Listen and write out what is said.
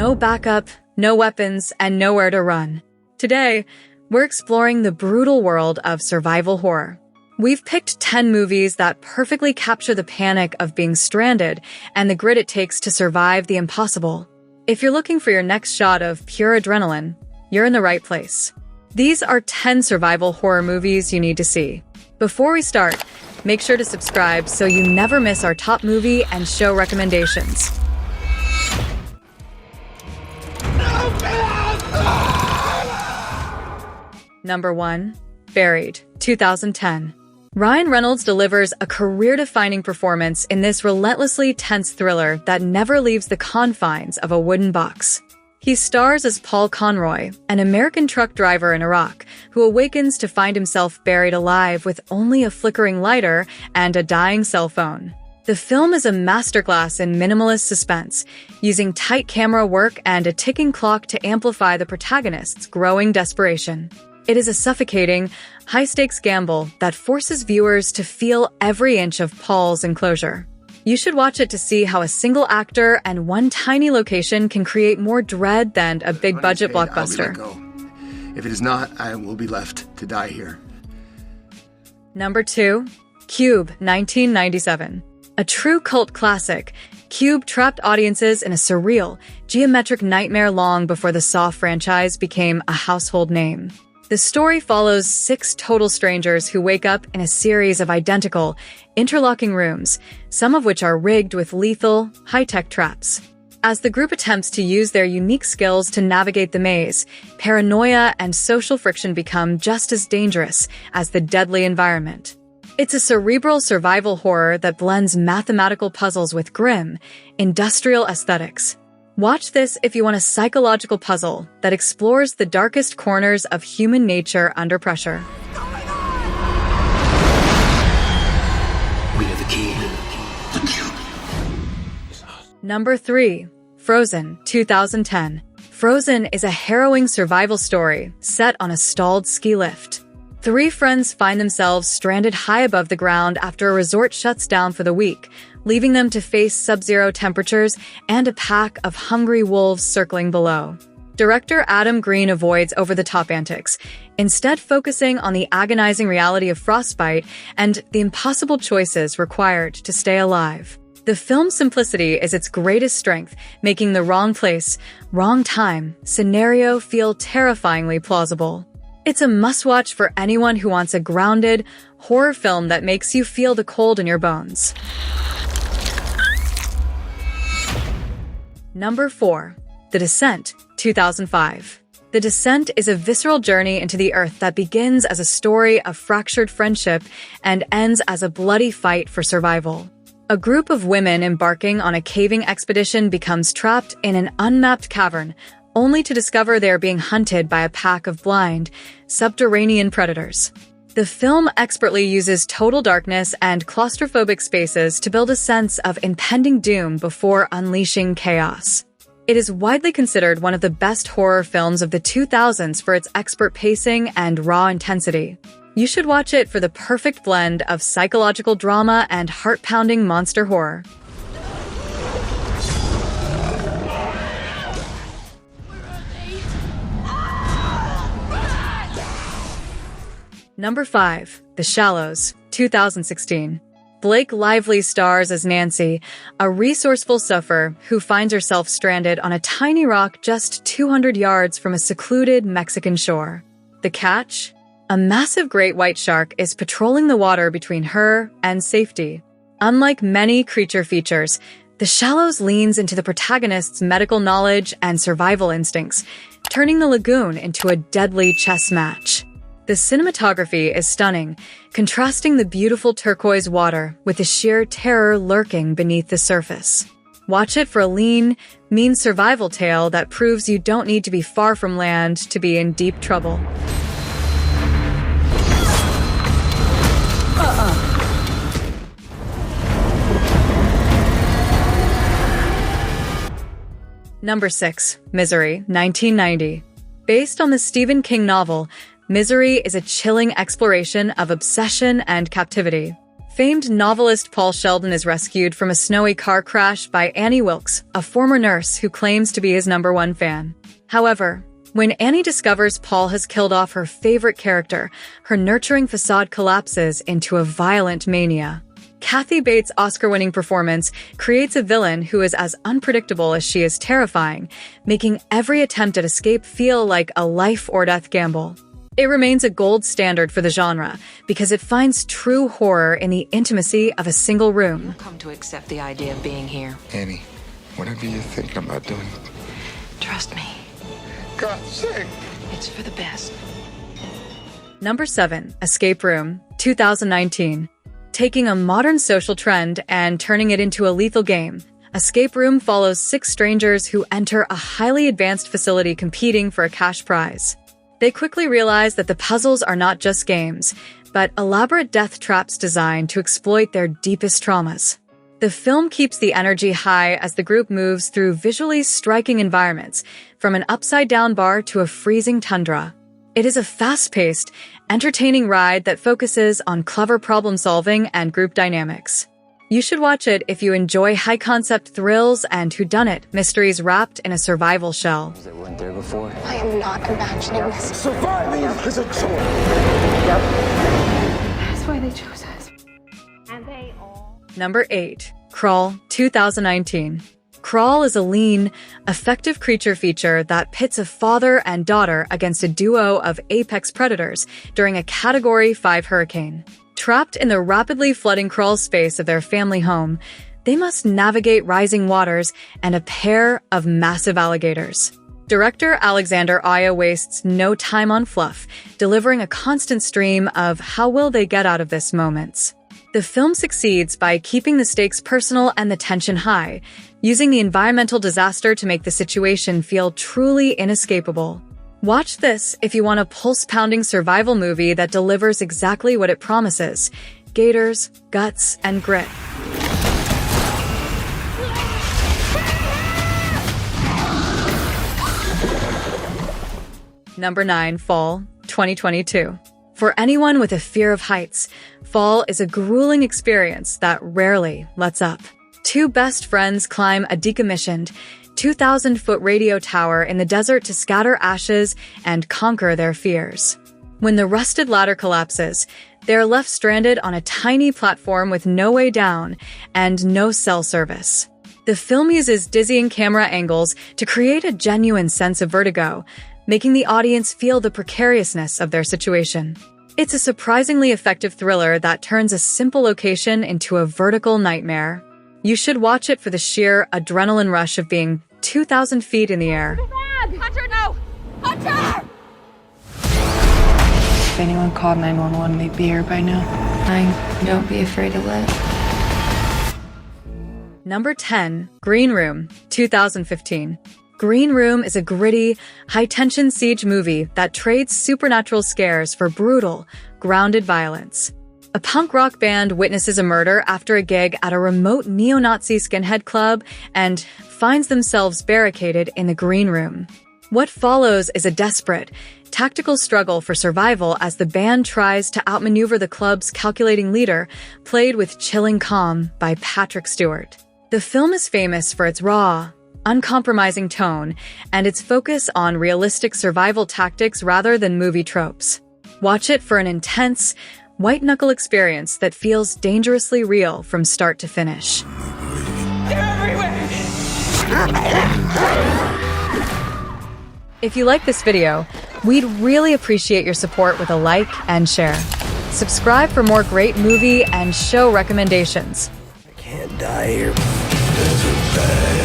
no backup, no weapons, and nowhere to run. Today, we're exploring the brutal world of survival horror. We've picked 10 movies that perfectly capture the panic of being stranded and the grit it takes to survive the impossible. If you're looking for your next shot of pure adrenaline, you're in the right place. These are 10 survival horror movies you need to see. Before we start, make sure to subscribe so you never miss our top movie and show recommendations. Number 1. Buried, 2010. Ryan Reynolds delivers a career-defining performance in this relentlessly tense thriller that never leaves the confines of a wooden box. He stars as Paul Conroy, an American truck driver in Iraq, who awakens to find himself buried alive with only a flickering lighter and a dying cell phone. The film is a masterclass in minimalist suspense, using tight camera work and a ticking clock to amplify the protagonist's growing desperation. It is a suffocating, high-stakes gamble that forces viewers to feel every inch of Paul's enclosure. You should watch it to see how a single actor and one tiny location can create more dread than a big-budget blockbuster. I'll be let go. If it is not, I will be left to die here. Number 2. Cube, 1997. A true cult classic, Cube trapped audiences in a surreal, geometric nightmare long before the Saw franchise became a household name. The story follows 6 total strangers who wake up in a series of identical, interlocking rooms, some of which are rigged with lethal, high-tech traps. As the group attempts to use their unique skills to navigate the maze, paranoia and social friction become just as dangerous as the deadly environment. It's a cerebral survival horror that blends mathematical puzzles with grim, industrial aesthetics. Watch this if you want a psychological puzzle that explores the darkest corners of human nature under pressure. We have the key. The cube. Number 3. Frozen, 2010. Frozen is a harrowing survival story set on a stalled ski lift. 3 friends find themselves stranded high above the ground after a resort shuts down for the week, leaving them to face sub-zero temperatures and a pack of hungry wolves circling below. Director Adam Green avoids over-the-top antics, instead focusing on the agonizing reality of frostbite and the impossible choices required to stay alive. The film's simplicity is its greatest strength, making the wrong place, wrong time scenario feel terrifyingly plausible. It's a must-watch for anyone who wants a grounded, horror film that makes you feel the cold in your bones. Number 4. The Descent, 2005. The Descent is a visceral journey into the earth that begins as a story of fractured friendship and ends as a bloody fight for survival. A group of women embarking on a caving expedition becomes trapped in an unmapped cavern, only to discover they are being hunted by a pack of blind, subterranean predators. The film expertly uses total darkness and claustrophobic spaces to build a sense of impending doom before unleashing chaos. It is widely considered one of the best horror films of the 2000s for its expert pacing and raw intensity. You should watch it for the perfect blend of psychological drama and heart-pounding monster horror. Number 5. The Shallows, 2016. Blake Lively stars as Nancy, a resourceful surfer who finds herself stranded on a tiny rock just 200 yards from a secluded Mexican shore. The catch? A massive great white shark is patrolling the water between her and safety. Unlike many creature features, The Shallows leans into the protagonist's medical knowledge and survival instincts, turning the lagoon into a deadly chess match. The cinematography is stunning, contrasting the beautiful turquoise water with the sheer terror lurking beneath the surface. Watch it for a lean, mean survival tale that proves you don't need to be far from land to be in deep trouble. Number 6. Misery, 1990. Based on the Stephen King novel, Misery is a chilling exploration of obsession and captivity. Famed novelist Paul Sheldon is rescued from a snowy car crash by Annie Wilkes, a former nurse who claims to be his #1 fan. However, when Annie discovers Paul has killed off her favorite character, her nurturing facade collapses into a violent mania. Kathy Bates' Oscar-winning performance creates a villain who is as unpredictable as she is terrifying, making every attempt at escape feel like a life-or-death gamble. It remains a gold standard for the genre because it finds true horror in the intimacy of a single room. You'll come to accept the idea of being here. Annie, whatever you're thinking about doing, Trust me, God's sake. it's for the best. Number 7. Escape Room, 2019. Taking a modern social trend and turning it into a lethal game, Escape Room follows 6 strangers who enter a highly advanced facility competing for a cash prize. They quickly realize that the puzzles are not just games, but elaborate death traps designed to exploit their deepest traumas. The film keeps the energy high as the group moves through visually striking environments, from an upside-down bar to a freezing tundra. It is a fast-paced, entertaining ride that focuses on clever problem-solving and group dynamics. You should watch it if you enjoy high-concept thrills and whodunit mysteries wrapped in a survival shell. That weren't there before. I am not imagining this. Surviving is a choice. That's why they chose us. And they all... Number 8. Crawl, 2019. Crawl is a lean, effective creature feature that pits a father and daughter against a duo of apex predators during a Category 5 hurricane. Trapped in the rapidly flooding crawl space of their family home, they must navigate rising waters and a pair of massive alligators. Director Alexander Aya wastes no time on fluff, delivering a constant stream of how will they get out of this moments. The film succeeds by keeping the stakes personal and the tension high, using the environmental disaster to make the situation feel truly inescapable. Watch this if you want a pulse-pounding survival movie that delivers exactly what it promises: gators, guts, and grit. Number 9. Fall, 2022. For anyone with a fear of heights, Fall is a grueling experience that rarely lets up. 2 best friends climb a decommissioned, 2,000-foot radio tower in the desert to scatter ashes and conquer their fears. When the rusted ladder collapses, they are left stranded on a tiny platform with no way down and no cell service. The film uses dizzying camera angles to create a genuine sense of vertigo, making the audience feel the precariousness of their situation. It's a surprisingly effective thriller that turns a simple location into a vertical nightmare. You should watch it for the sheer adrenaline rush of being 2,000 feet in the air. Hunter, no! Hunter! If anyone called 911, they'd be here by now. 9, don't be afraid to let. Number 10. Green Room, 2015. Green Room is a gritty, high-tension siege movie that trades supernatural scares for brutal, grounded violence. A punk rock band witnesses a murder after a gig at a remote neo-Nazi skinhead club and finds themselves barricaded in the Green Room. What follows is a desperate, tactical struggle for survival as the band tries to outmaneuver the club's calculating leader, played with chilling calm by Patrick Stewart. The film is famous for its raw, uncompromising tone and its focus on realistic survival tactics rather than movie tropes. Watch it for an intense, white-knuckle experience that feels dangerously real from start to finish. They're everywhere! If you like this video, we'd really appreciate your support with a like and share. Subscribe for more great movie and show recommendations. Can't die here. Desert bad.